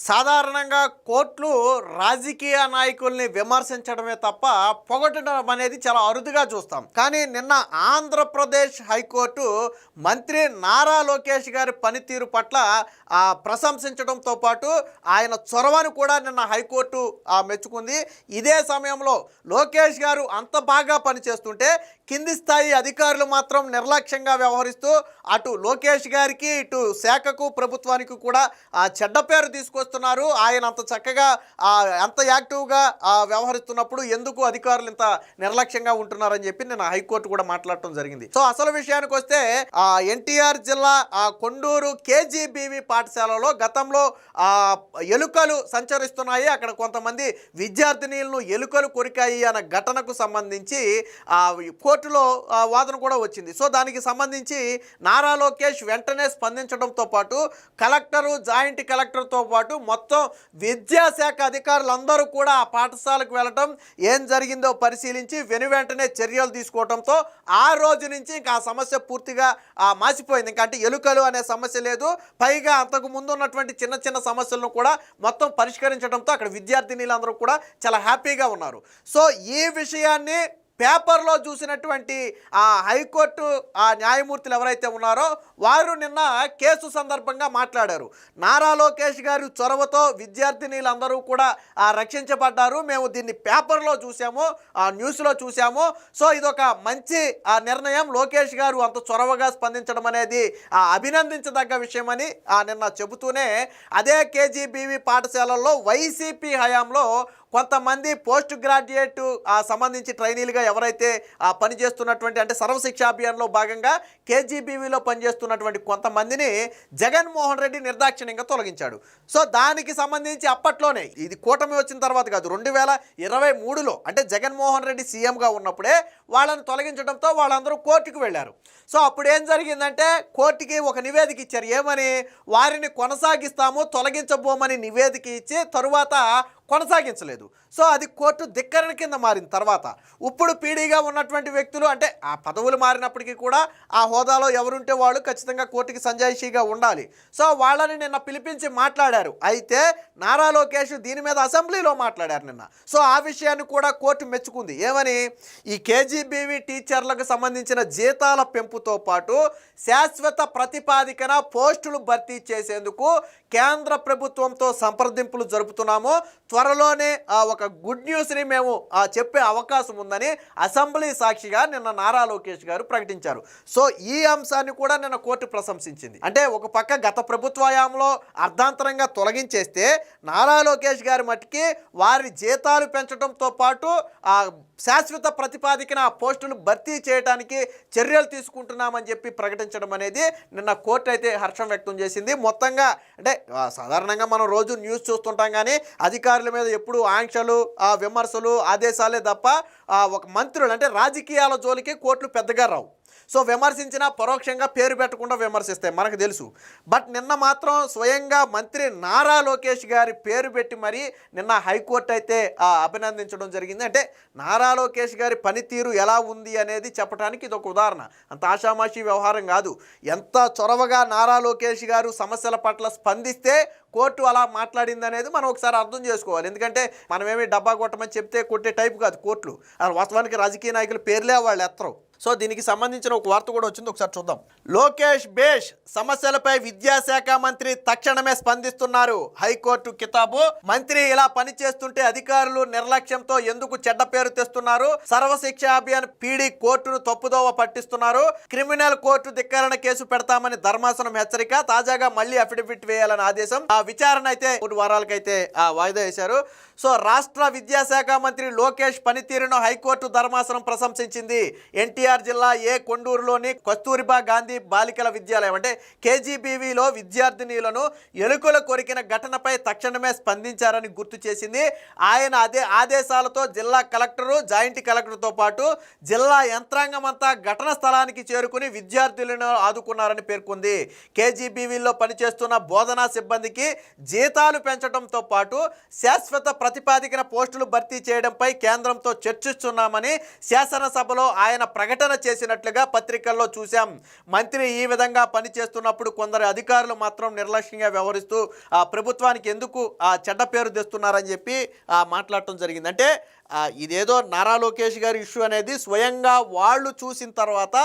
సాధారణంగా కోర్టులు రాజకీయ నాయకుల్ని విమర్శించడమే తప్ప పొగడడం అనేది చాలా అరుదుగా చూస్తాం. కానీ నిన్న ఆంధ్రప్రదేశ్ హైకోర్టు మంత్రి నారా లోకేష్ గారి పనితీరు పట్ల ప్రశంసించడంతో పాటు ఆయన చొరవను కూడా నిన్న హైకోర్టు మెచ్చుకుంది. ఇదే సమయంలో లోకేష్ గారు అంత బాగా పనిచేస్తుంటే కింది స్థాయి అధికారులు మాత్రం నిర్లక్ష్యంగా వ్యవహరిస్తూ అటు లోకేష్ గారికి ఇటు శాఖకు ప్రభుత్వానికి కూడా చెడ్డ పేరు తీసుకొస్తున్నారు. ఆయన అంత చక్కగా అంత యాక్టివ్గా వ్యవహరిస్తున్నప్పుడు ఎందుకు అధికారులు ఇంత నిర్లక్ష్యంగా ఉంటున్నారని చెప్పి నేను హైకోర్టు కూడా మాట్లాడటం జరిగింది. సో అసలు విషయానికి వస్తే ఎన్టీఆర్ జిల్లా కొండూరు కేజీబీవి పాఠశాలలో గతంలో ఎలుకలు సంచరిస్తున్నాయి, అక్కడ కొంతమంది విద్యార్థినీలను ఎలుకలు కొరికాయి అన్న ఘటనకు సంబంధించి కోర్టులో వాదన కూడా వచ్చింది. సో దానికి సంబంధించి నారా లోకేష్ వెంటనే స్పందించడంతో పాటు కలెక్టరు, జాయింట్ కలెక్టర్తో పాటు మొత్తం విద్యాశాఖ అధికారులందరూ కూడా ఆ పాఠశాలకు వెళ్ళటం, ఏం జరిగిందో పరిశీలించి వెంటనే చర్యలు తీసుకోవడంతో ఆ రోజు నుంచి ఇంకా ఆ సమస్య పూర్తిగా మాసిపోయింది. ఇంకా అంటే ఎలుకలు అనే సమస్య లేదు, పైగా అంతకు ముందు ఉన్నటువంటి చిన్న చిన్న సమస్యలను కూడా మొత్తం పరిష్కరించడంతో అక్కడ విద్యార్థినీలందరూ కూడా చాలా హ్యాపీగా ఉన్నారు. సో ఈ విషయాన్ని పేపర్లో చూసినటువంటి హైకోర్టు న్యాయమూర్తులు ఎవరైతే ఉన్నారో వారు నిన్న కేసు సందర్భంగా మాట్లాడారు. నారా లోకేష్ గారి చొరవతో విద్యార్థినీలందరూ కూడా రక్షించబడ్డారు, మేము దీన్ని పేపర్లో చూసాము, న్యూస్లో చూసాము. సో ఇదొక మంచి నిర్ణయం, లోకేష్ గారు అంత చొరవగా స్పందించడం అనేది అభినందించదగ్గ విషయమని నిన్న చెబుతూనే అదే కేజీబీవి పాఠశాలల్లో వైసీపీ హయాంలో కొంతమంది పోస్ట్ గ్రాడ్యుయేట్ సంబంధించి ట్రైనీలుగా ఎవరైతే పనిచేస్తున్నటువంటి అంటే సర్వశిక్ష అభియాన్లో భాగంగా కేజీబీవీలో పనిచేస్తున్నటువంటి కొంతమందిని జగన్మోహన్ రెడ్డి నిర్దాక్షిణ్యంగా తొలగించాడు. సో దానికి సంబంధించి అప్పట్లోనే, ఇది కూటమి వచ్చిన తర్వాత కాదు, 2023లో అంటే జగన్మోహన్ రెడ్డి సీఎంగా ఉన్నప్పుడే వాళ్ళని తొలగించడంతో వాళ్ళందరూ కోర్టుకు వెళ్ళారు. సో అప్పుడు ఏం జరిగిందంటే కోర్టుకి ఒక నివేదిక ఇచ్చారు, ఏమని వారిని కొనసాగిస్తాము, తొలగించబోమని నివేదిక ఇచ్చి తరువాత కొనసాగించలేదు. సో అది కోర్టు ధిక్కరణ కింద మారిన తర్వాత ఇప్పుడు పీడీగా ఉన్నటువంటి వ్యక్తులు అంటే ఆ పదవులు మారినప్పటికీ కూడా ఆ హోదాలో ఎవరుంటే వాళ్ళు ఖచ్చితంగా కోర్టుకి సంజాయిషీగా ఉండాలి. సో వాళ్ళని నిన్న పిలిపించి మాట్లాడారు. అయితే నారా లోకేష్ దీని మీద అసెంబ్లీలో మాట్లాడారు నిన్న. సో ఆ విషయాన్ని కూడా కోర్టు మెచ్చుకుంది. ఏమని, ఈ కేజీబీవీ టీచర్లకు సంబంధించిన జీతాల పెంపుతో పాటు శాశ్వత ప్రతిపాదికన పోస్టులు భర్తీ చేసేందుకు కేంద్ర ప్రభుత్వంతో సంప్రదింపులు జరుపుతున్నాము, త్వరలోనే ఒక గుడ్ న్యూస్ని మేము చెప్పే అవకాశం ఉందని అసెంబ్లీ సాక్షిగా నిన్న నారా లోకేష్ గారు ప్రకటించారు. సో ఈ అంశాన్ని కూడా నిన్న కోర్టు ప్రశంసించింది. అంటే ఒక పక్క గత ప్రభుత్వ హయాంలో అర్ధాంతరంగా తొలగించేస్తే నారా లోకేష్ గారి మట్టుకి వారి జీతాలు పెంచడంతో పాటు శాశ్వత ప్రతిపాదికన పోస్టులు భర్తీ చేయడానికి చర్యలు తీసుకుంటున్నామని చెప్పి ప్రకటించడం అనేది నిన్న కోర్టు అయితే హర్షం వ్యక్తం చేసింది. మొత్తంగా అంటే సాధారణంగా మనం రోజు న్యూస్ చూస్తుంటాం, కానీ అధికారుల మీద ఎప్పుడు ఆంక్షలు, విమర్శలు, ఆదేశాలే తప్ప ఒక మంత్రులు అంటే రాజకీయాల జోలికి కోర్టులు పెద్దగా రావు. సో విమర్శించినా పరోక్షంగా పేరు పెట్టకుండా విమర్శిస్తాయి, మనకు తెలుసు. బట్ నిన్న మాత్రం స్వయంగా మంత్రి నారా లోకేష్ గారి పేరు పెట్టి మరి నిన్న హైకోర్టు అయితే అభినందించడం జరిగింది. అంటే నారా లోకేష్ గారి పనితీరు ఎలా ఉంది అనేది చెప్పడానికి ఇది ఒక ఉదాహరణ, అంత ఆషామాషి వ్యవహారం కాదు. ఎంత చొరవగా నారా లోకేష్ గారు సమస్యల పట్ల స్పందిస్తే కోర్టు అలా మాట్లాడింది అనేది మనం ఒకసారి అర్థం చేసుకోవాలి. ఎందుకంటే మనమేమి డబ్బా కొట్టమని చెప్తే కొట్టే టైపు కాదు కోర్టులు. వాస్తవానికి రాజకీయ నాయకుల పేర్లే వాళ్ళు ఎత్తరు. సో దీనికి సంబంధించిన ఒక వార్త కూడా వచ్చింది, ఒకసారి చూద్దాం. లోకేష్ బేష్ సమస్యలపై విద్యాశాఖ మంత్రి తక్షణమే స్పందిస్తున్నారు, హైకోర్టు కితాబు. మంత్రి ఇలా పనిచేస్తుంటే అధికారులు నిర్లక్ష్యంతో ఎందుకు చెడ్డ పేరు తెస్తున్నారు, సర్వశిక్ష అభియాన్ పీడీ కోర్టును తప్పుదోవ పట్టిస్తున్నారు, క్రిమినల్ కోర్టు ధిక్కరణ కేసు పెడతామని ధర్మాసనం హెచ్చరిక, తాజాగా మళ్లీ అఫిడవిట్ వేయాలని ఆదేశం. ఆ విచారణ అయితే 3 వారాలకైతే వాయిదా వేశారు. సో రాష్ట్ర విద్యాశాఖ మంత్రి లోకేష్ పనితీరును హైకోర్టు ధర్మాసనం ప్రశంసించింది. ఎన్టీఆర్ జిల్లా కొండూరులోని కస్తూరిబా గాంధీ బాలికల విద్యాలయం అంటే కేజీబీవీలో విద్యార్థినీలను ఎలుకలు కొరికిన ఘటనపై తక్షణమే స్పందించారని గుర్తు చేసింది. ఆయన అదే ఆదేశాలతో జిల్లా కలెక్టరు, జాయింట్ కలెక్టర్తో పాటు జిల్లా యంత్రాంగం అంతా ఘటన స్థలానికి చేరుకుని విద్యార్థులను ఆదుకున్నారని పేర్కొంది. కేజీబీవీలో పనిచేస్తున్న బోధనా సిబ్బందికి జీతాలు పెంచడంతో పాటు శాశ్వత ప్రతిపాదికన పోస్టులు భర్తీ చేయడంపై కేంద్రంతో చర్చిస్తున్నామని శాసనసభలో ఆయన ప్రకటన చేసినట్లుగా పత్రికల్లో చూశాం. మంత్రి ఈ విధంగా పనిచేస్తున్నప్పుడు కొందరు అధికారులు మాత్రం నిర్లక్ష్యంగా వ్యవహరిస్తూ ప్రభుత్వానికి ఎందుకు చెడ్డ పేరు తెస్తున్నారని చెప్పి మాట్లాడటం జరిగింది. అంటే ఇదేదో నారా లోకేష్ గారి ఇష్యూ అనేది స్వయంగా వాళ్ళు చూసిన తర్వాత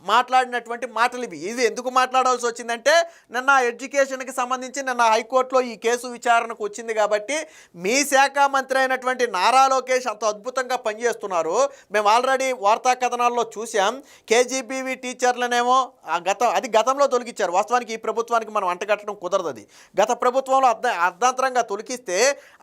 మాట్లాడినటువంటి మాటలు ఇది ఎందుకు మాట్లాడాల్సి వచ్చిందంటే నిన్న ఎడ్యుకేషన్కి సంబంధించి నిన్న హైకోర్టులో ఈ కేసు విచారణకు వచ్చింది కాబట్టి మీ శాఖ మంత్రి అయినటువంటి నారా లోకేష్ అంత అద్భుతంగా పనిచేస్తున్నారు. మేము ఆల్రెడీ వార్తా కథనాల్లో చూసాం. కేజీబీవీ టీచర్లనేమో గతంలో తొలగించారు. వాస్తవానికి ఈ ప్రభుత్వానికి మనం అంటగట్టడం కుదరదు. అది గత ప్రభుత్వంలో అర్ధాంతరంగా తొలగిస్తే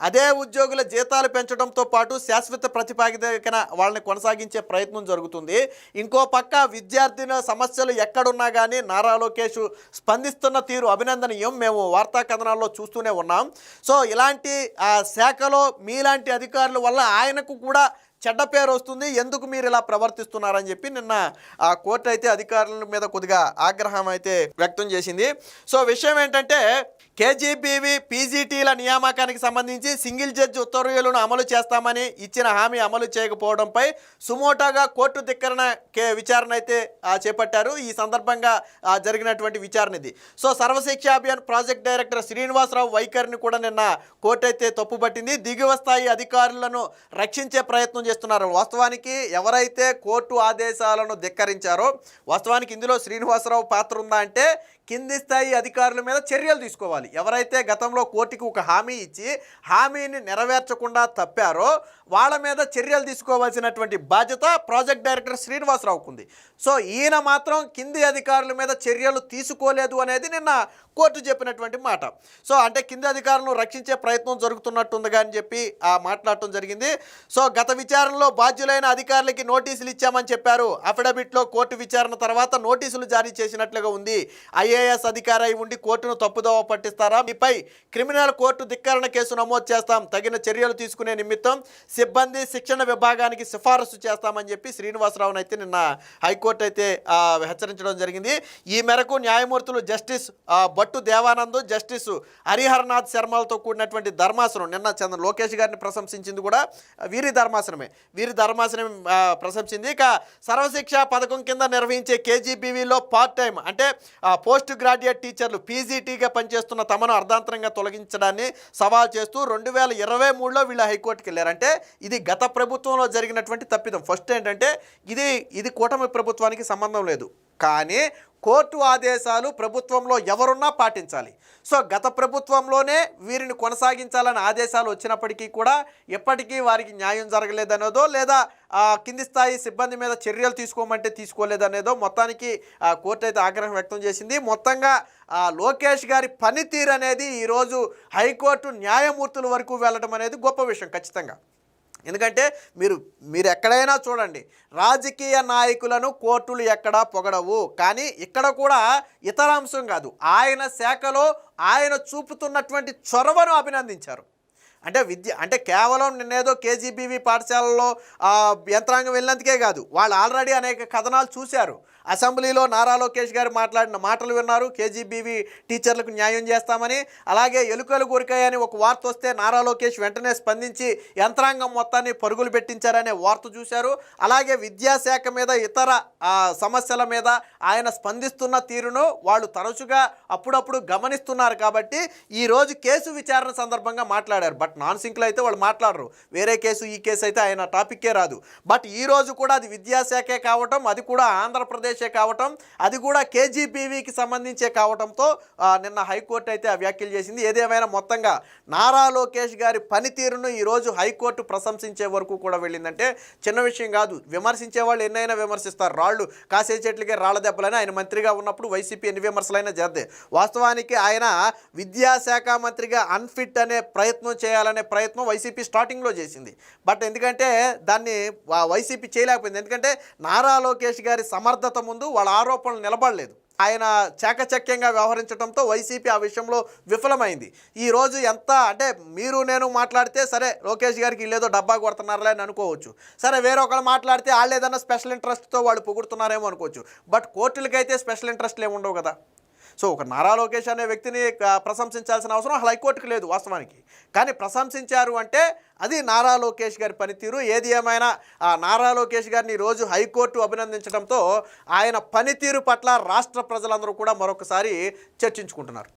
అదే ఉద్యోగుల జీతాలు పెంచడంతో పాటు శాశ్వత ప్రతిపాదికన వాళ్ళని కొనసాగించే ప్రయత్నం జరుగుతుంది. ఇంకో పక్క విద్యార్థి సమస్యలు ఎక్కడున్నా కానీ నారా లోకేష్ స్పందిస్తున్న తీరు అభినందనీయం. మేము వార్తా కథనాల్లో చూస్తూనే ఉన్నాం. సో ఇలాంటి శాఖలో మీలాంటి అధికారుల వల్ల ఆయనకు కూడా చెడ్డ పేరు వస్తుంది, ఎందుకు మీరు ఇలా ప్రవర్తిస్తున్నారని చెప్పి నిన్న కోర్టు అయితే అధికారుల మీద కొద్దిగా ఆగ్రహం అయితే వ్యక్తం చేసింది. సో విషయం ఏంటంటే కేజీబీవీ పీజీటీల నియామకానికి సంబంధించి సింగిల్ జడ్జి ఉత్తర్వులను అమలు చేస్తామని ఇచ్చిన హామీ అమలు చేయకపోవడంపై సుమోటోగా కోర్టు ధిక్కరణ విచారణ అయితే చేపట్టారు. ఈ సందర్భంగా జరిగినటువంటి విచారణ ఇది. So Sarva Shiksha Abhiyan project director Srinivasa Rao వైఖరిని కూడా నిన్న కోర్టు అయితే తప్పుపట్టింది. దిగువ స్థాయి అధికారులను రక్షించే ప్రయత్నం చేస్తున్నారు. వాస్తవానికి ఎవరైతే కోర్టు ఆదేశాలను ధిక్కరించారో వాస్తవానికి ఇందులో శ్రీనివాసరావు పాత్ర ఉందా అంటే కింది స్థాయి అధికారుల మీద చర్యలు తీసుకోవాలి. ఎవరైతే గతంలో కోర్టుకు ఒక హామీ ఇచ్చి హామీని నెరవేర్చకుండా తప్పారో వాళ్ళ మీద చర్యలు తీసుకోవాల్సినటువంటి బాధ్యత ప్రాజెక్ట్ డైరెక్టర్ శ్రీనివాసరావుకు ఉంది. సో ఈయన మాత్రం కింది అధికారుల మీద చర్యలు తీసుకోలేదు అనేది నిన్న కోర్టు చెప్పినటువంటి మాట. సో అంటే కింది అధికారులను రక్షించే ప్రయత్నం జరుగుతున్నట్టుందిగా అని చెప్పి మాట్లాడటం జరిగింది. సో గత విచారణలో బాధ్యులైన అధికారులకి నోటీసులు ఇచ్చామని చెప్పారు. అఫిడవిట్లో కోర్టు విచారణ తర్వాత నోటీసులు జారీ చేసినట్లుగా ఉంది. ఐఏఎస్ అధికారి ఉండి కోర్టును తప్పుదోవ పట్టిస్తారా? మీపై క్రిమినల్ కోర్టు ధిక్కరణ కేసు నమోదు చేస్తాం, తగిన చర్యలు తీసుకునే నిమిత్తం సిబ్బంది శిక్షణ విభాగానికి సిఫారసు చేస్తామని చెప్పి శ్రీనివాసరావును అయితే నిన్న హైకోర్టు అయితే హెచ్చరించడం జరిగింది. ఈ మేరకు న్యాయమూర్తులు జస్టిస్ భట్టు దేవానంద్, జస్టిస్ హరిహరనాథ్ శర్మలతో కూడినటువంటి ధర్మాసనం నిన్న లోకేష్ గారిని ప్రశంసించింది కూడా వీరి ధర్మాసనమే. ప్రశంసింది. ఇక సర్వశిక్ష పథకం కింద నిర్వహించే కేజీబీవీలో పార్ట్ టైం అంటే పోస్ట్ గ్రాడ్యుయేట్ టీచర్లు పీజీటీగా పనిచేస్తున్న తమను అర్ధాంతరంగా తొలగించడాన్ని సవాల్ చేస్తూ 2023లో వీళ్ళు హైకోర్టుకి వెళ్ళారు. అంటే ఇది గత ప్రభుత్వంలో జరిగినటువంటి తప్పిదం. ఫస్ట్ ఏంటంటే ఇది కూటమి ప్రభుత్వానికి సంబంధం లేదు, కానీ కోర్టు ఆదేశాలు ప్రభుత్వంలో ఎవరున్నా పాటించాలి. సో గత ప్రభుత్వంలోనే వీరిని కొనసాగించాలని ఆదేశాలు వచ్చినప్పటికీ కూడా ఎప్పటికీ వారికి న్యాయం జరగలేదనేదో లేదా కింది స్థాయి సిబ్బంది మీద చర్యలు తీసుకోమంటే తీసుకోలేదనేదో మొత్తానికి కోర్టు అయితే ఆగ్రహం వ్యక్తం చేసింది. మొత్తంగా లోకేష్ గారి పనితీరు అనేది ఈరోజు హైకోర్టు న్యాయమూర్తుల వరకు వెళ్ళడం అనేది గొప్ప విషయం ఖచ్చితంగా. ఎందుకంటే మీరు ఎక్కడైనా చూడండి, రాజకీయ నాయకులను కోర్టులు ఎక్కడా పొగడవు, కానీ ఇక్కడ కూడా ఇతర అంశం కాదు, ఆయన శాఖలో ఆయన చూపుతున్నటువంటి చొరవను అభినందించారు. అంటే కేవలం నిన్నేదో కేజీబీవీ పాఠశాలలో యంత్రాంగం వెళ్ళినందుకే కాదు, వాళ్ళు ఆల్రెడీ అనేక కథనాలు చూశారు. అసెంబ్లీలో నారా లోకేష్ గారు మాట్లాడిన మాటలు విన్నారు. కేజీబీవీ టీచర్లకు న్యాయం చేస్తామని, అలాగే ఎలుకలు గురికాయని ఒక వార్త వస్తే నారా లోకేష్ వెంటనే స్పందించి యంత్రాంగం మొత్తాన్ని పరుగులు పెట్టించారనే వార్త చూశారు. అలాగే విద్యాశాఖ మీద ఇతర సమస్యల మీద ఆయన స్పందిస్తున్న తీరును వాళ్ళు తరచుగా అప్పుడప్పుడు గమనిస్తున్నారు. కాబట్టి ఈరోజు కేసు విచారణ సందర్భంగా మాట్లాడారు. బట్ నాన్ సింక్లో అయితే వాళ్ళు మాట్లాడరు. వేరే కేసు ఈ కేసు అయితే ఆయన టాపిక్కే రాదు. బట్ ఈరోజు కూడా అది విద్యాశాఖే కావటం, అది కూడా ఆంధ్రప్రదేశ్ కావటం, అది కూడా కేజీబీవీకి సంబంధించే కావటంతో నిన్న హైకోర్టు అయితే వ్యాఖ్యలు చేసింది. ఏదేమైనా మొత్తంగా నారా లోకేష్ గారి పనితీరును ఈరోజు హైకోర్టు ప్రశంసించే వరకు కూడా వెళ్ళిందంటే చిన్న విషయం కాదు. విమర్శించే వాళ్ళు ఎన్నైనా విమర్శిస్తారు. రాళ్ళు కాసే చెట్లకే రాళ్ళ దెబ్బలని ఆయన మంత్రిగా ఉన్నప్పుడు వైసీపీ ఎన్ని విమర్శలైనా చేద్దే. వాస్తవానికి ఆయన విద్యాశాఖ మంత్రిగా అన్ఫిట్ అనే ప్రయత్నం చేయాలనే ప్రయత్నం వైసీపీ స్టార్టింగ్లో చేసింది. బట్ ఎందుకంటే దాన్ని వైసీపీ చేయలేకపోయింది. ఎందుకంటే నారా లోకేష్ గారి సమర్థత ముందు వాళ్ళ ఆరోపణలు నిలబడలేదు. ఆయన చాకచక్యంగా వ్యవహరించడంతో వైసీపీ ఆ విషయంలో విఫలమైంది. ఈరోజు ఎంత అంటే మీరు నేను మాట్లాడితే సరే లోకేష్ గారికి వీళ్ళేదో డబ్బా కొడుతున్నారులే అని అనుకోవచ్చు. సరే వేరొకరు మాట్లాడితే వాళ్ళు ఏదైనా స్పెషల్ ఇంట్రెస్ట్తో వాళ్ళు పొగుడుతున్నారేమో అనుకోవచ్చు. బట్ కోర్టులకైతే స్పెషల్ ఇంట్రెస్ట్లు ఏమి ఉండవు కదా. సో ఒక నారా లోకేష్ అనే వ్యక్తిని ప్రశంసించాల్సిన అవసరం హైకోర్టుకు లేదు వాస్తవానికి. కానీ ప్రశంసించారు అంటే అది నారా లోకేష్ గారి పనితీరు. ఏది ఏమైనా ఆ నారా లోకేష్ గారిని ఈరోజు హైకోర్టు అభినందించడంతో ఆయన పనితీరు పట్ల రాష్ట్ర ప్రజలందరూ కూడా మరొకసారి చర్చించుకుంటున్నారు.